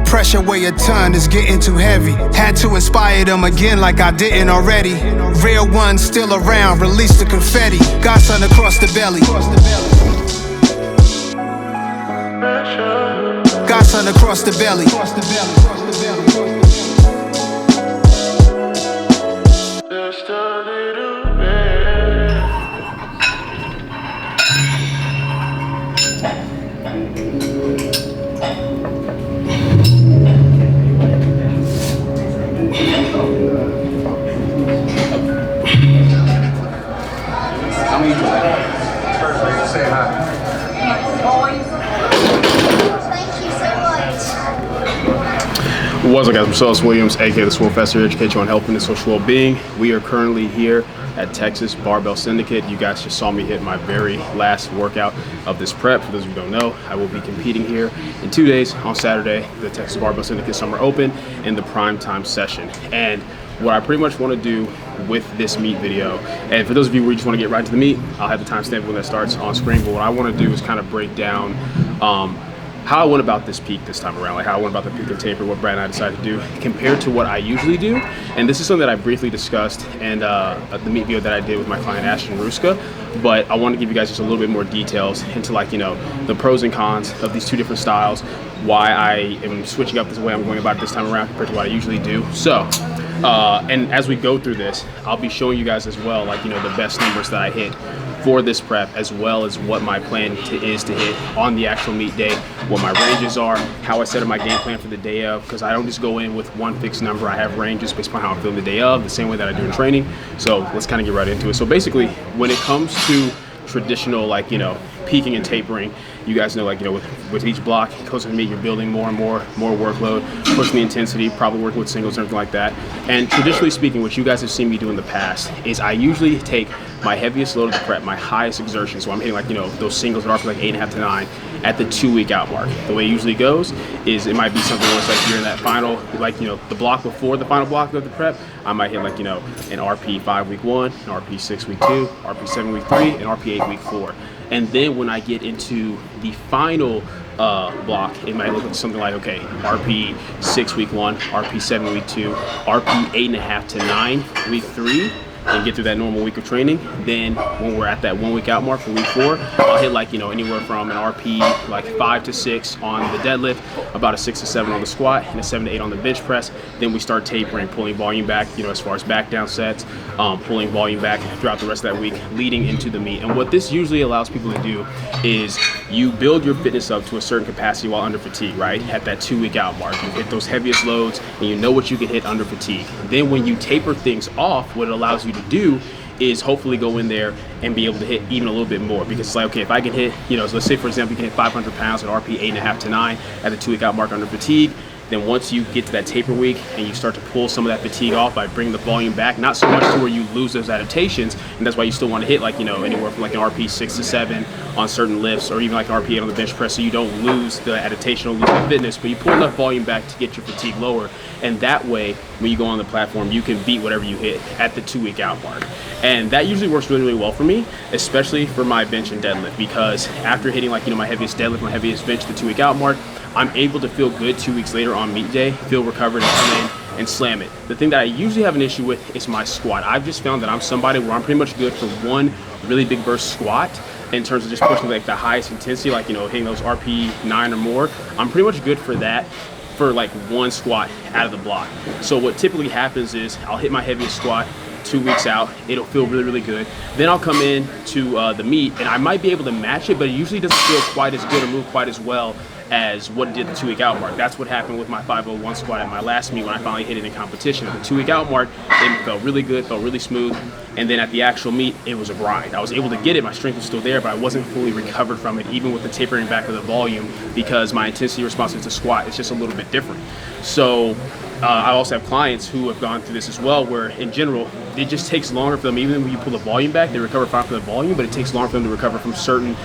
Pressure weigh a ton is getting too heavy. Had to inspire them again like I didn't already. Real ones still around, release the confetti. Got sun across the belly. Got sun across the belly. Just a little bit. Say hi. Thank you so much. What's up, guys? I'm Silas Williams, aka TheSwolefessor, educate you on health and social well-being. We are currently here at Texas Barbell Syndicate. You guys just saw me hit my very last workout of this prep. For those of you who don't know, I will be competing here in 2 days on Saturday, the Texas Barbell Syndicate Summer Open in the prime time session. And what I pretty much want to do with this meet video, and for those of you who just want to get right to the meet, I'll have the timestamp when that starts on screen, but what I want to do is kind of break down how I went about this peak this time around, like how I went about the peak and taper, what Brad and I decided to do compared to what I usually do. And this is something that I briefly discussed in the meet video that I did with my client Ashton Ruska, but I want to give you guys just a little bit more details into, like, you know, the pros and cons of these two different styles, why I am switching up this way I'm going about it this time around compared to what I usually do. So and as we go through this, I'll be showing you guys as well, like, you know, the best numbers that I hit for this prep, as well as what my plan is to hit on the actual meet day, what my ranges are, how I set up my game plan for the day of, because I don't just go in with one fixed number. I have ranges based upon how I'm feeling the day of, the same way that I do in training. So let's kind of get right into it. So basically, when it comes to traditional, like, you know, peaking and tapering, you guys know, like, you know, with each block closer to meet, you're building more and more workload, pushing the intensity, probably working with singles or something like that. And traditionally speaking, what you guys have seen me do in the past is I usually take my heaviest load of the prep, my highest exertion, so I'm hitting, like, you know, those singles that are like 8.5 to 9 at the 2 week out mark. The way it usually goes is it might be something where it's like you're in that final, like, you know, the block before the final block of the prep, I might hit, like, you know, an RP 5 week 1, an RP 6 week 2, RP 7 week 3, and RP 8 week 4. And then when I get into the final block, it might look like something like, okay, RP 6 week 1, RP 7 week 2, RP 8.5 to 9 week 3, and get through that normal week of training. Then when we're at that 1 week out mark for week 4, I'll hit, like, you know, anywhere from an RP like 5 to 6 on the deadlift, about a 6 to 7 on the squat, and a 7 to 8 on the bench press. Then we start tapering, pulling volume back, you know, as far as back down sets, pulling volume back throughout the rest of that week leading into the meet. And what this usually allows people to do is you build your fitness up to a certain capacity while under fatigue, right? At that 2 week out mark, you hit those heaviest loads and you know what you can hit under fatigue. Then when you taper things off, what it allows you to do is hopefully go in there and be able to hit even a little bit more, because it's like, okay, if I can hit, you know, so let's say for example you can hit 500 pounds at RP 8.5 to 9 at the 2 week out mark under fatigue. Then once you get to that taper week and you start to pull some of that fatigue off by bringing the volume back, not so much to where you lose those adaptations, and that's why you still want to hit, like, you know, anywhere from like an RP 6 to 7 on certain lifts, or even like an RP 8 on the bench press, so you don't lose the adaptation or lose the fitness, but you pull enough volume back to get your fatigue lower. And that way, when you go on the platform, you can beat whatever you hit at the 2 week out mark. And that usually works really, really well for me, especially for my bench and deadlift, because after hitting, like, you know, my heaviest deadlift, my heaviest bench, the 2 week out mark, I'm able to feel good 2 weeks later on meet day, feel recovered, and come in and slam it. The thing that I usually have an issue with is my squat. I've just found that I'm somebody where I'm pretty much good for one really big burst squat in terms of just pushing like the highest intensity, like, you know, hitting those RP 9 or more. I'm pretty much good for that, for like one squat out of the block. So what typically happens is I'll hit my heaviest squat 2 weeks out, it'll feel really, really good. Then I'll come in to the meet and I might be able to match it, but it usually doesn't feel quite as good or move quite as well as what it did the 2 week out mark. That's what happened with my 501 squat at my last meet when I finally hit it in competition. At the 2 week out mark, it felt really good, felt really smooth. And then at the actual meet, it was a grind. I was able to get it, my strength was still there, but I wasn't fully recovered from it, even with the tapering back of the volume, because my intensity response to squat is just a little bit different. So I also have clients who have gone through this as well, where in general, it just takes longer for them. Even when you pull the volume back, they recover fine from the volume, but it takes longer for them to recover from certain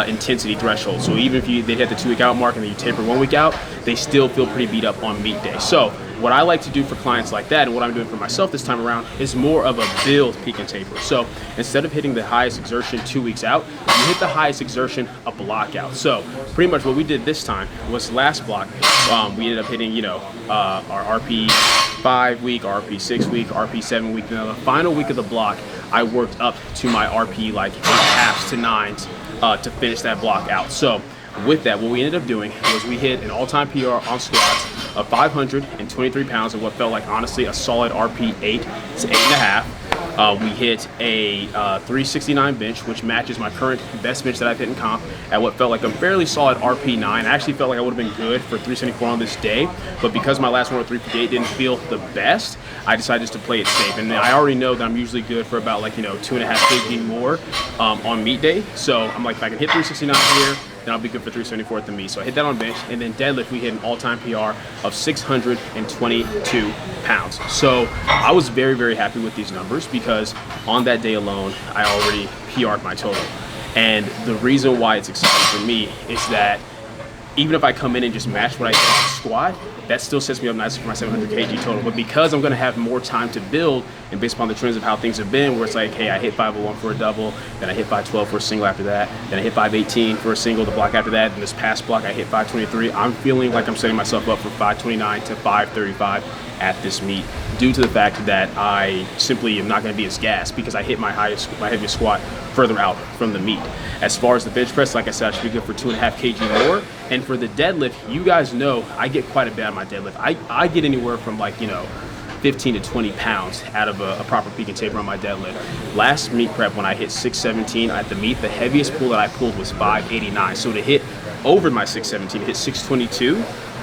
intensity thresholds. So even if they hit the 2 week out mark and then you taper 1 week out, they still feel pretty beat up on meet day. So what I like to do for clients like that, and what I'm doing for myself this time around, is more of a build peak and taper. So instead of hitting the highest exertion 2 weeks out, you hit the highest exertion a block out. So pretty much what we did this time was last block, we ended up hitting, our RP 5 week, RP 6 week, RP 7 week. Now the final week of the block, I worked up to my RP like 8.5s to 9s to finish that block out. So with that, what we ended up doing was we hit an all-time PR on squats of 523 pounds of what felt like, honestly, a solid RP 8 to 8.5. We hit a 369 bench, which matches my current best bench that I've hit in comp at what felt like a fairly solid RP 9. I actually felt like I would have been good for 374 on this day, but because my last one at 358 didn't feel the best, I decided just to play it safe. And I already know that I'm usually good for about 2.5 kg more on meet day. So I'm like, if I can hit 369 here, then I'll be good for 374 at the meet. So I hit that on bench, and then deadlift, we hit an all-time PR of 622 pounds. So I was very, very happy with these numbers because on that day alone, I already PR'd my total. And the reason why it's exciting for me is that even if I come in and just match what I did on squat, that still sets me up nicely for my 700 kg total. But because I'm going to have more time to build, and based upon the trends of how things have been, where it's like, hey, I hit 501 for a double, then I hit 512 for a single after that, then I hit 518 for a single the block after that, and this past block I hit 523. I'm feeling like I'm setting myself up for 529 to 535 at this meet, due to the fact that I simply am not going to be as gassed because I hit my heaviest squat further out from the meet. As far as the bench press, like I said, I should be good for 2.5 kg more. And for the deadlift, you guys know I get quite a bit out of my deadlift. I get anywhere from 15 to 20 pounds out of a proper peak and taper on my deadlift. Last meet prep, when I hit 617 at the meet, the heaviest pull that I pulled was 589. So to hit over my 617, hit 622,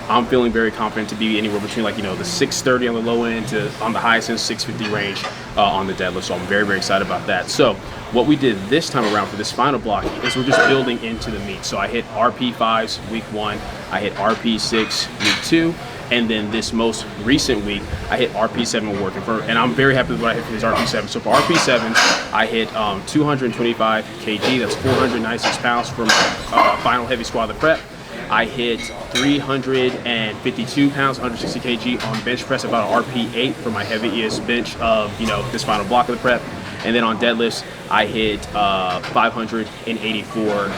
I'm feeling very confident to be anywhere between the 630 on the low end to on the highest end 650 range on the deadlift. So I'm very, very excited about that. So what we did this time around for this final block is we're just building into the meet. So I hit RP 5s week 1, I hit RP 6 week 2, and then this most recent week I hit RP 7 working for, and I'm very happy with what I hit for this RP 7. So for RP 7, I hit 225 kg. That's 496 pounds for my final heavy squat of the prep. I hit 352 pounds, 160 kg on bench press, about an RP 8 for my heaviest bench of this final block of the prep. And then on deadlifts, I hit 584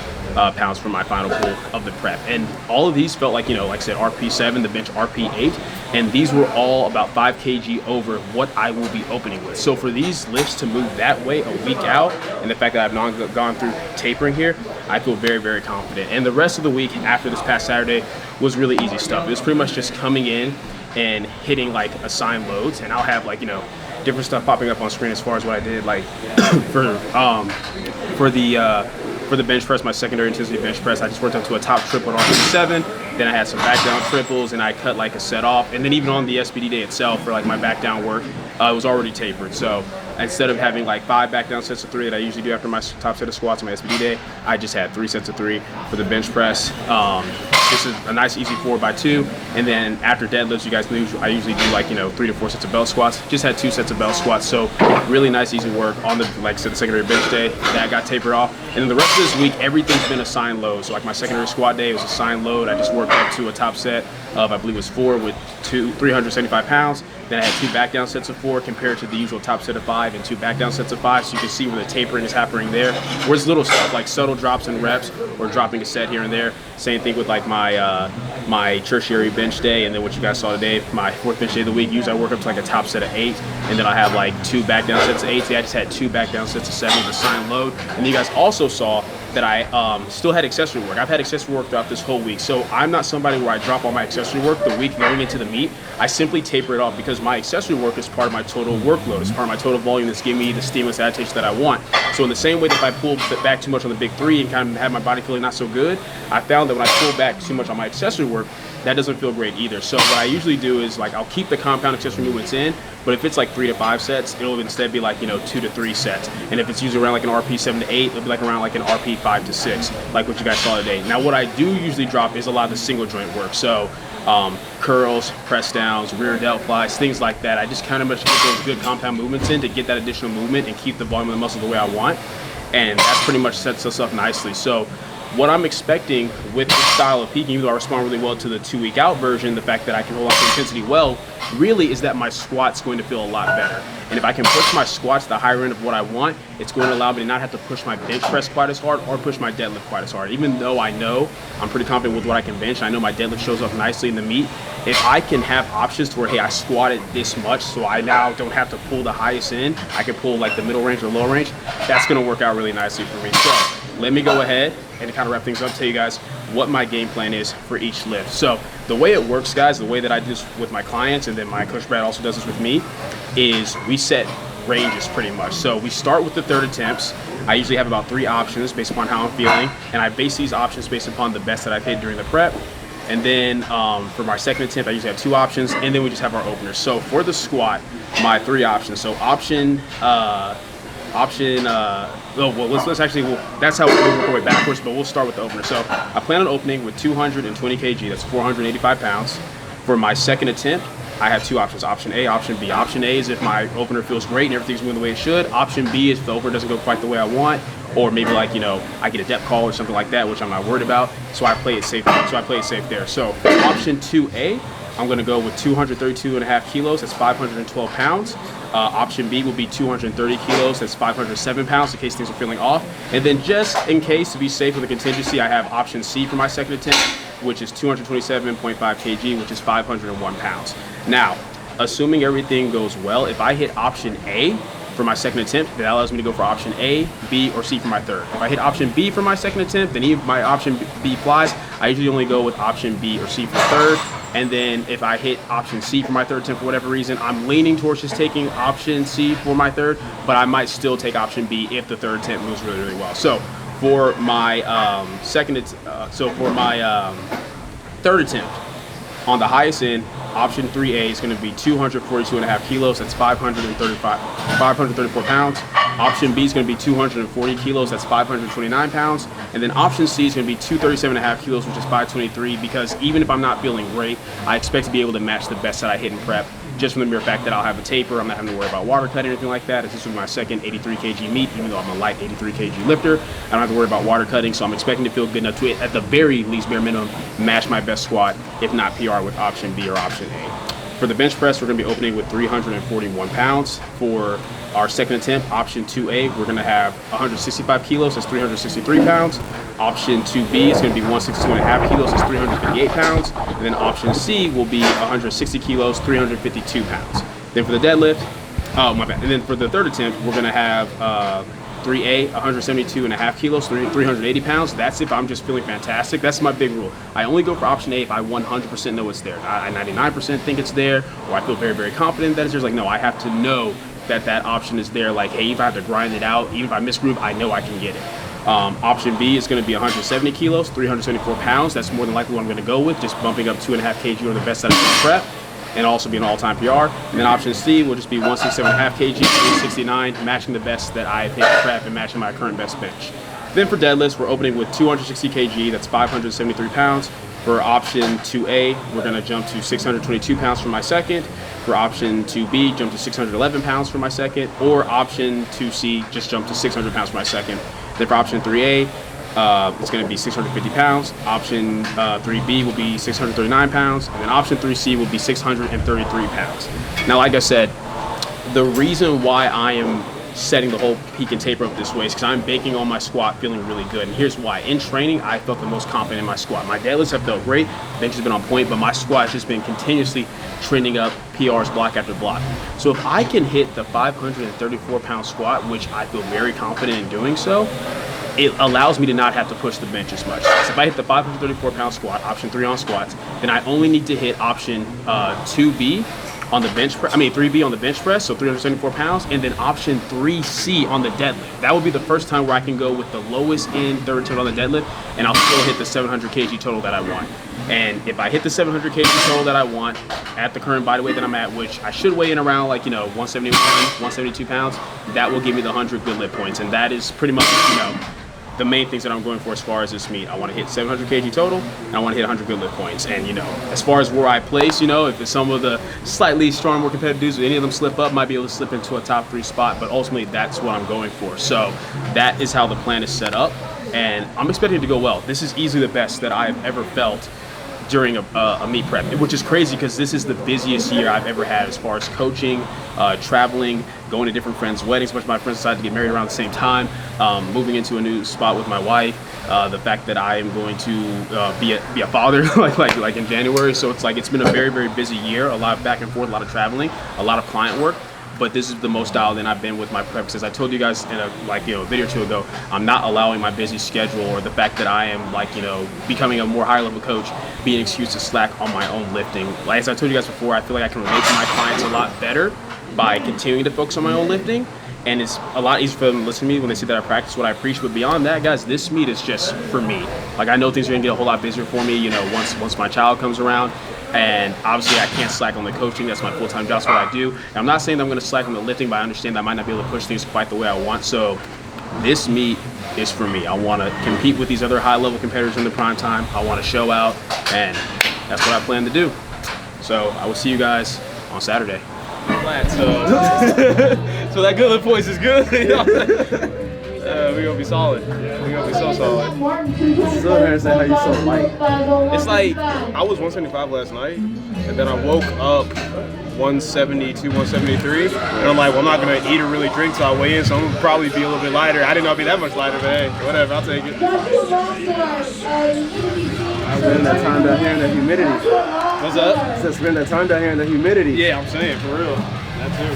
pounds for my final pull of the prep. And all of these felt like I said, RP 7, the bench RP 8, and these were all about 5 kg over what I will be opening with. So for these lifts to move that way a week out, and the fact that I've not gone through tapering here, I feel very, very confident. And the rest of the week after this past Saturday was really easy stuff. It was pretty much just coming in and hitting assigned loads, and I'll have different stuff popping up on screen as far as what I did for the bench press, my secondary intensity bench press. I just worked up to a top triple on RP7, then I had some back down triples, and I cut a set off. And then even on the SBD day itself for my back down work, it was already tapered. So instead of having 5 back down sets of 3 that I usually do after my top set of squats on my SBD day, I just had 3 sets of 3 for the bench press. This is a nice easy 4x2, and then after deadlifts, you guys know I usually do 3 to 4 sets of belt squats. Just had 2 sets of belt squats, so really nice easy work on the the secondary bench day. That got tapered off, and then the rest of this week everything's been assigned load. So my secondary squat day was assigned load. I just worked up to a top set of I believe it was 4 with 375 pounds. Then I had 2 back down sets of 4 compared to the usual top set of 5 and 2 back down sets of 5. So you can see where the tapering is happening there. Whereas little stuff like subtle drops in reps or dropping a set here and there. Same thing with my tertiary bench day, and then what you guys saw today, my 4th bench day of the week. Usually I work up to a top set of 8, and then I have 2 back down sets of 8. So I just had 2 back down sets of 7 with assigned load. And you guys also saw that I still had accessory work. I've had accessory work throughout this whole week. So I'm not somebody where I drop all my accessory work the week going into the meet. I simply taper it off because my accessory work is part of my total workload. It's part of my total volume that's giving me the stimulus adaptation that I want. So in the same way that if I pull back too much on the big 3 and kind of have my body feeling not so good, I found that when I pull back too much on my accessory work, that doesn't feel great either. So what I usually do is like I'll keep the compound accessory movements in, but if it's like 3 to 5 sets, it'll instead be like, you know, 2 to 3 sets. And if it's usually around like an RP 7 to 8, it'll be like around like an RP 5 to 6, like what you guys saw today. Now what I do usually drop is a lot of the single joint work. So curls, press downs, rear delt flies, things like that. I just kind of much get those good compound movements in to get that additional movement and keep the volume of the muscle the way I want. And that pretty much sets us up nicely. So what I'm expecting with this style of peaking, even though I respond really well to the 2-week out version, the fact that I can hold off the intensity well, really is that my squat's going to feel a lot better. And if I can push my squats to the higher end of what I want, it's going to allow me to not have to push my bench press quite as hard or push my deadlift quite as hard. Even though I know I'm pretty confident with what I can bench, and I know my deadlift shows up nicely in the meet, if I can have options to where, hey, I squatted this much, so I now don't have to pull the highest end, I can pull like the middle range or lower range, that's going to work out really nicely for me. So let me go ahead and kind of wrap things up, tell you guys what my game plan is for each lift. So the way it works, guys, the way that I do this with my clients, and then my coach Brad also does this with me, is we set ranges pretty much. So we start with the 3rd attempts. I usually have about 3 options based upon how I'm feeling, and I base these options based upon the best that I've hit during the prep. And then for my 2nd attempt, I usually have 2 options, and then we just have our openers. So for the squat, my 3 options. So that's how we'll work our way backwards, but we'll start with the opener. So I plan on opening with 220 kg, that's 485 pounds. For my 2nd attempt, I have 2 options, option A, option B. Option A is if my opener feels great and everything's moving the way it should. Option B is if the opener doesn't go quite the way I want, or maybe like, you know, I get a depth call or something like that, which I'm not worried about, so I play it safe there. So for option 2A, I'm going to go with 232.5 kilos, that's 512 pounds. Option B will be 230 kilos, that's 507 pounds in case things are feeling off. And then just in case, to be safe with the contingency, I have option C for my 2nd attempt, which is 227.5 kg, which is 501 pounds. Now, assuming everything goes well, if I hit option A for my 2nd attempt, that allows me to go for option A, B, or C for my 3rd. If I hit option B for my 2nd attempt, then even if my option B flies, I usually only go with option B or C for 3rd. And then if I hit option C for my 3rd attempt for whatever reason, I'm leaning towards just taking option C for my 3rd, but I might still take option B if the 3rd attempt moves really, really well. So for my 3rd attempt, on the highest end, option 3A is going to be 242.5 kilos, that's 534 pounds. Option B is going to be 240 kilos, that's 529 pounds. And then option C is going to be 237.5 kilos, which is 523, because even if I'm not feeling great, I expect to be able to match the best that I hit in prep, just from the mere fact that I'll have a taper. I'm not having to worry about water cutting or anything like that. This is my 2nd 83 kg meet, even though I'm a light 83 kg lifter. I don't have to worry about water cutting, so I'm expecting to feel good enough to, at the very least, bare minimum, match my best squat, if not PR, with option B or option A. For the bench press, we're going to be opening with 341 pounds. For our 2nd attempt, option 2A, we're going to have 165 kilos, that's 363 pounds. Option 2B is going to be 162.5 kilos, that's 358 pounds. And then option C will be 160 kilos, 352 pounds. Then for the deadlift, and then for the 3rd attempt, we're going to have 3A, 172.5 kilos, 380 pounds. That's if I'm just feeling fantastic. That's my big rule. I only go for option A if I 100% know it's there. I 99% think it's there, or I feel very, very confident that it's there. Like, no, I have to know that that option is there. Like, hey, if I have to grind it out, even if I misgroup, I know I can get it. Option B is going to be 170 kilos, 374 pounds. That's more than likely what I'm going to go with, just bumping up 2.5 kg on the best side of the prep, and also be an all-time PR. And then option C will just be 167.5 kg, 369, matching the best that I've hit in prep and matching my current best bench. Then for deadlifts, we're opening with 260 kg, that's 573 pounds. For option 2A, we're going to jump to 622 pounds for my 2nd. For option 2B, jump to 611 pounds for my 2nd. Or option 2C, just jump to 600 pounds for my 2nd. Then for option 3A, it's going to be 650 pounds. Option 3B will be 639 pounds. And then option 3C will be 633 pounds. Now, like I said, the reason why I am setting the whole peak and taper up this way is because I'm banking on my squat feeling really good. And here's why. In training, I felt the most confident in my squat. My deadlifts have felt great, bench has been on point, but my squat has just been continuously trending up PRs block after block. So if I can hit the 534-pound squat, which I feel very confident in doing so, it allows me to not have to push the bench as much. So if I hit the 534-pound squat, option 3 on squats, then I only need to hit option 2B on the bench press. I mean 3B on the bench press, so 374 pounds, and then option 3C on the deadlift. That would be the first time where I can go with the lowest end third total on the deadlift, and I'll still hit the 700 kg total that I want. And if I hit the 700 kg total that I want at the current body weight that I'm at, which I should weigh in around like, you know, 171, 172 pounds, that will give me the 100 good lift points. And that is pretty much, you know, the main things that I'm going for as far as this meet. I want to hit 700 kg total, and I want to hit 100 good lift points. And, you know, as far as where I place, you know, if it's some of the slightly stronger, more competitive dudes, if any of them slip up, might be able to slip into a top 3 spot, but ultimately that's what I'm going for. So that is how the plan is set up, and I'm expecting it to go well. This is easily the best that I've ever felt during a meet prep, which is crazy because this is the busiest year I've ever had as far as coaching, traveling, going to different friends' weddings. A bunch of my friends decided to get married around the same time, moving into a new spot with my wife, the fact that I am going to be a father like in January. So it's like it's been a very, very busy year, a lot of back and forth, a lot of traveling, a lot of client work. But this is the most dialed in I've been with my prep, because I told you guys in a video or two ago, I'm not allowing my busy schedule or the fact that I am becoming a more higher level coach be an excuse to slack on my own lifting. Like as I told you guys before, I feel like I can relate to my clients a lot better by continuing to focus on my own lifting, and it's a lot easier for them to listen to me when they see that I practice what I preach. But beyond that, guys, this meet is just for me. Like I know things are gonna get a whole lot busier for me, you know, once my child comes around. And obviously I can't slack on the coaching. That's my full-time job. That's what I do. And I'm not saying that I'm going to slack on the lifting, but I understand that I might not be able to push things quite the way I want. So this meet is for me. I want to compete with these other high-level competitors in the prime time. I want to show out, and that's what I plan to do. So I will see you guys on Saturday. So that good lift points is good. You know? We're gonna be solid. We're gonna be so solid. Still here to say how you so light. It's like I was 175 last night, and then I woke up 172, 173, and I'm like, well, I'm not gonna eat or really drink till I weigh in, so I'm gonna probably be a little bit lighter. I didn't know I'd be that much lighter, but hey, whatever, I'll take it. Spend that time down here in the humidity. What's up? I said spend that time down here in the humidity. Yeah, I'm saying, for real. That too.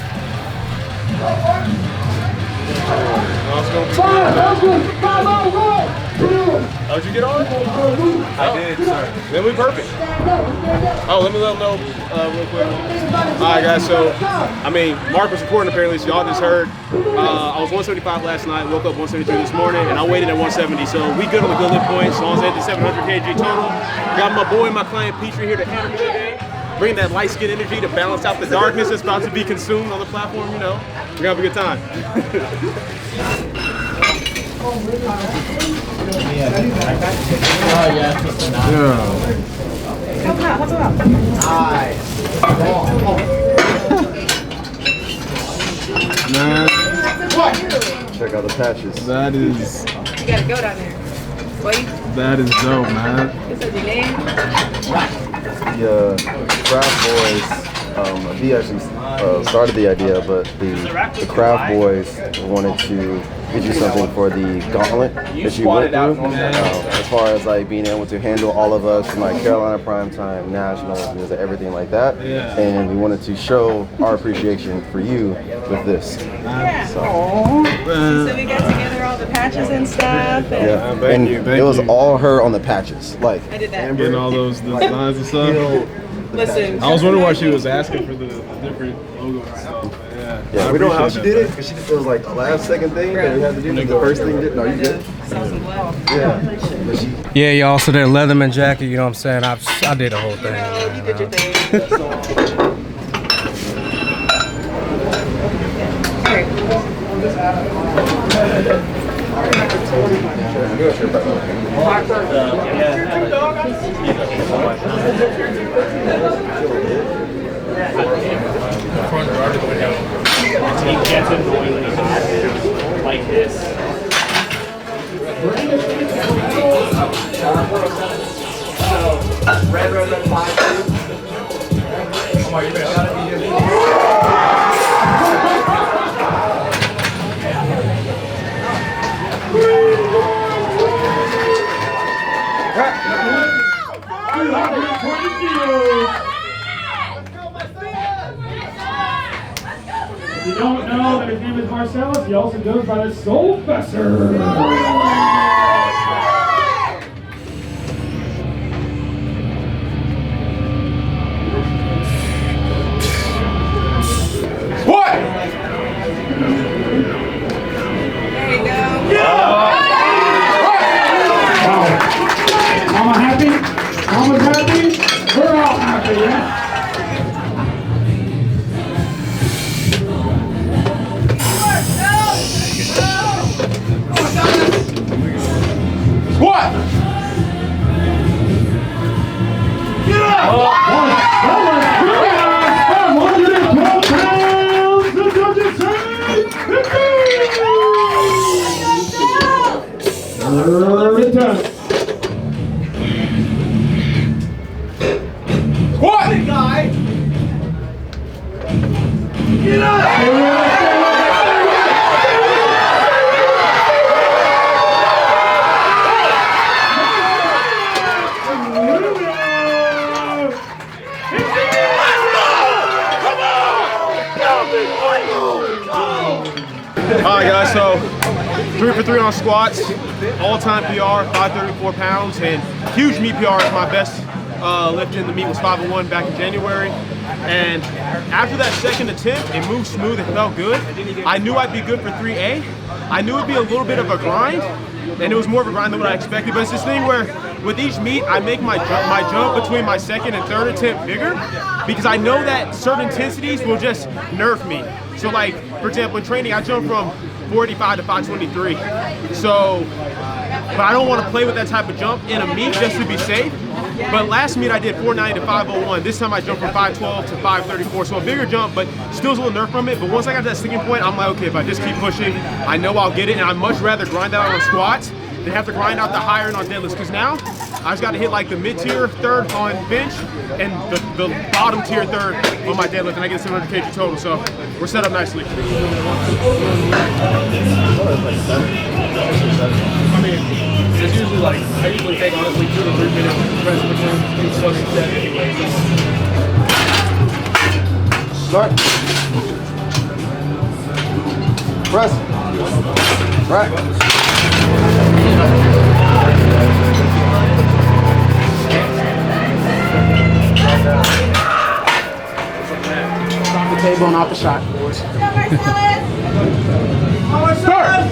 Oh, did you get on? I did, sir. Then we perfect. Oh, let me let them know real quick. All right, guys, so, I mean, Mark was recording apparently, so y'all just heard. I was 175 last night, woke up 173 this morning, and I weighed in at 170, so we good on the good lift points, as long as I hit the 700 kg total. Got my boy, my client, Petrie here to hammer me today. Bring that light skin energy to balance out the darkness that's about to be consumed on the platform, you know. We're gonna have a good time. Man, check out the patches. That is. You gotta go down there. Wait. That is dope, man. This is your name? The Craft Boys, he actually started the idea, but the Craft Boys wanted to get you something for the gauntlet that you went through, as far as like being able to handle all of us from like Carolina Primetime, Nationals, and everything like that. Yeah. And we wanted to show our appreciation for you with this. Yeah. So we got together all the patches and stuff. And yeah, thank you. It was all her on the patches, like I did that. Amber and all those designs and stuff. Listen, I was wondering why she was asking for the different logos and stuff. Yeah, we don't know how she did it, because it was like the last second thing that we had to do. The first thing did. No, you did. Yeah. Yeah, y'all. So that Leatherman jacket, you know what I'm saying? I did the whole thing. No, you did your thing. It gets annoyingly hot like this. So, red rose on 5. Omar, you gotta be If you don't know that his name is Marcellus, he also goes by TheSwolefessor. Alright guys, so 3 for 3 on squats, all-time PR, 534 pounds, and huge meet PR is my best lift in the meet was 501 back in January. And after that second attempt, it moved smooth, it felt good. I knew I'd be good for 3A. I knew it'd be a little bit of a grind, and it was more of a grind than what I expected, but it's this thing where with each meet, I make my jump between my second and third attempt bigger because I know that certain intensities will just nerf me. So like, for example, in training, I jump from 485 to 523. So, but I don't want to play with that type of jump in a meet just to be safe. But last meet I did 490 to 501. This time I jumped from 512 to 534. So a bigger jump, but still a little nerf from it. But once I got to that sticking point, I'm like, okay, if I just keep pushing, I know I'll get it. And I'd much rather grind out on squats than have to grind out the higher end on deadlifts. Because now I just got to hit like the mid-tier third on bench and the bottom tier third on my deadlift, and I get 700 kg total. So we're set up nicely. I mean, it's usually like, I usually take honestly 2 to 3 minutes to press between each fucking set anyway. Start. Press. Right. Off the table and off the shot, boys. Start.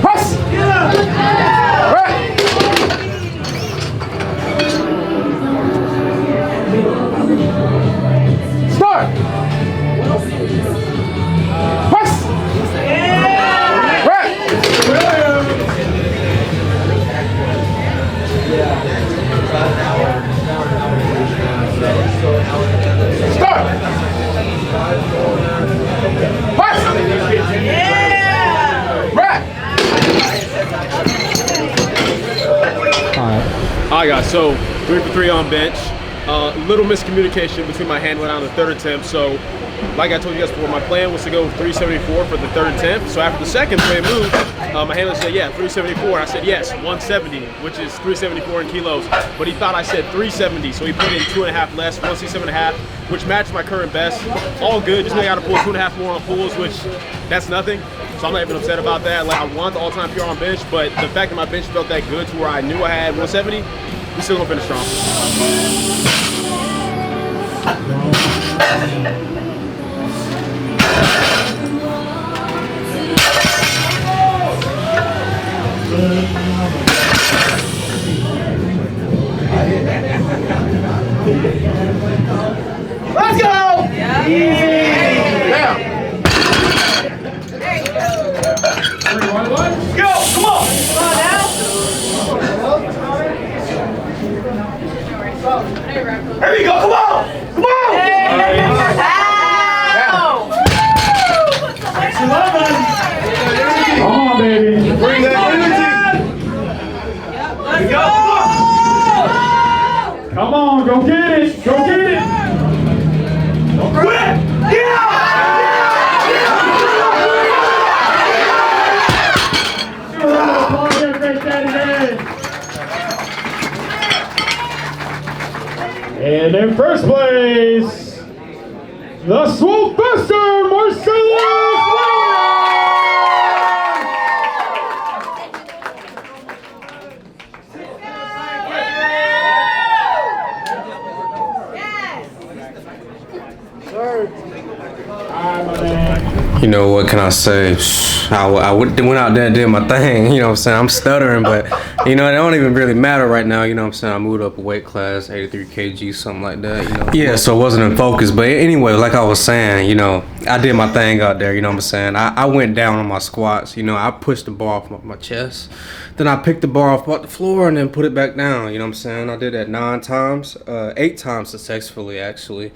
Press. Right. Start. Press. Right. Start. Press. Right. Alright guys, so 3 for 3 on bench. Little miscommunication between my handler on the third attempt. So like I told you guys before, my plan was to go 374 for the third attempt. So after the second play move, my handler said, yeah, 374. I said, yes, 170, which is 374 in kilos. But he thought I said 370, so he put in 2.5 less, 167.5, which matched my current best. All good, just know I got to pull 2.5 more on pulls, which that's nothing. So I'm not even upset about that. Like, I want the all-time PR on bench, but the fact that my bench felt that good to where I knew I had 170, we still gonna finish strong. Let's go! Yeah. Yeah. There you go. Go! Come on! Come on now. Here we go! Come on! Come on! Come on, baby. Bring that energy! Let's go! Come on, go get it. Go get it. Don't quit! And in first place, TheSwolefessor, Marcellus! Yes. Sir. All right, my man. You know, what can I say? I went out there and did my thing, you know what I'm saying? I'm stuttering, but, you know, it don't even really matter right now, you know what I'm saying? I moved up a weight class, 83 kg, something like that, you know? Yeah, so it wasn't in focus, but anyway, like I was saying, you know, I did my thing out there, you know what I'm saying? I went down on my squats, you know, I pushed the bar off my chest, then I picked the bar off the floor and then put it back down, you know what I'm saying? I did that 9 times, 8 times successfully, actually.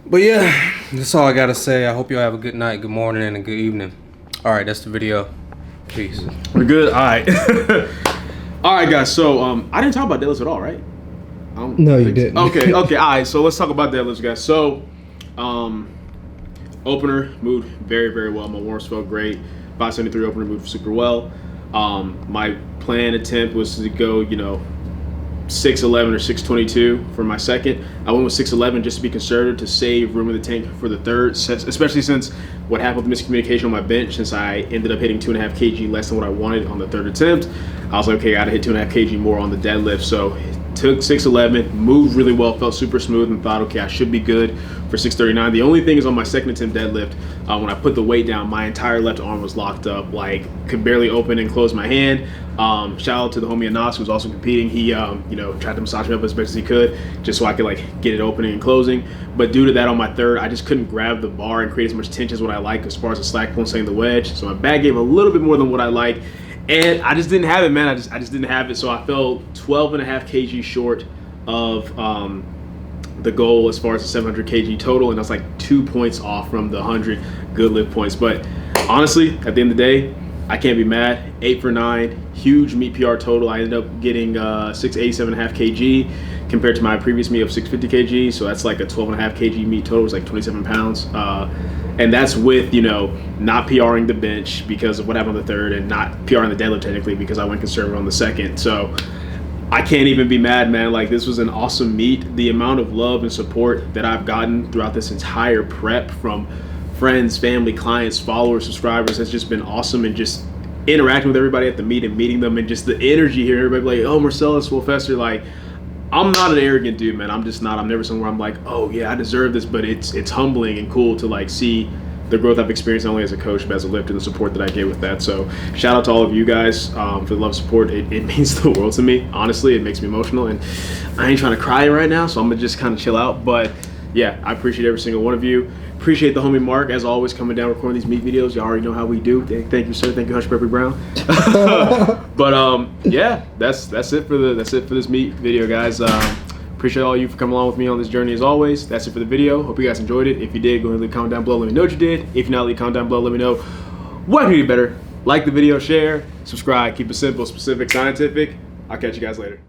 But yeah, that's all I gotta say. I hope y'all have a good night, good morning, and a good evening. All right, that's the video. Peace. We're good. All right. All right, guys. So I didn't talk about deadlifts at all, right? No, you didn't. Okay. All right. So let's talk about deadlifts, guys. So opener moved very, very well. My warms felt great. 573 opener moved super well. My planned attempt was to go, you know, 6'11 or 6'22 for my second. I went with 6'11 just to be conservative, to save room in the tank for the third, especially since what happened with miscommunication on my bench, since I ended up hitting 2.5 kg less than what I wanted on the third attempt. I was like, okay, I gotta hit 2.5 kg more on the deadlift. So took 6'11, moved really well, felt super smooth, and thought, okay, I should be good for 639. The only thing is on my second attempt deadlift, when I put the weight down, my entire left arm was locked up, like could barely open and close my hand. Shout out to the homie Anas, who was also competing. He, you know, tried to massage me up as best as he could, just so I could like get it opening and closing. But due to that, on my third, I just couldn't grab the bar and create as much tension as what I like as far as the slack pull and setting the wedge. So my back gave a little bit more than what I like. And I just didn't have it, man. I just didn't have it. So I fell 12.5 kg short of the goal as far as the 700 kg total, and that's like 2 points off from the 100 good lift points. But honestly, at the end of the day, I can't be mad. 8 for 9, huge meet PR total. I ended up getting 687.5 kg compared to my previous meet of 650 kg. So that's like a 12.5 kg meet total. It's like 27 pounds. And that's with, you know, not PRing the bench because of what happened on the third, and not PRing the deadlift technically because I went conservative on the second. So I can't even be mad, man. Like, this was an awesome meet. The amount of love and support that I've gotten throughout this entire prep from friends, family, clients, followers, subscribers has just been awesome. And just interacting with everybody at the meet and meeting them, and just the energy here, everybody like, oh, Marcelo, TheSwolefessor, like, I'm not an arrogant dude, man. I'm just not. I'm never somewhere I'm like, oh yeah, I deserve this. But it's humbling and cool to like see the growth I've experienced, not only as a coach but as a lifter, the support that I get with that. So shout out to all of you guys for the love and support. It means the world to me. Honestly, it makes me emotional, and I ain't trying to cry right now, so I'm gonna just kind of chill out. But yeah, I appreciate every single one of you. Appreciate the homie Mark, as always, coming down, recording these meet videos. Y'all already know how we do. Thank you, sir. Thank you, Hush Pepper Brown. But yeah, that's it for this meet video, guys. Appreciate all you for coming along with me on this journey as always. That's it for the video. Hope you guys enjoyed it. If you did, go ahead and leave a comment down below. Let me know what you did. If you're not, leave a comment down below. Let me know what can you do better. Like the video, share, subscribe. Keep it simple, specific, scientific. I'll catch you guys later.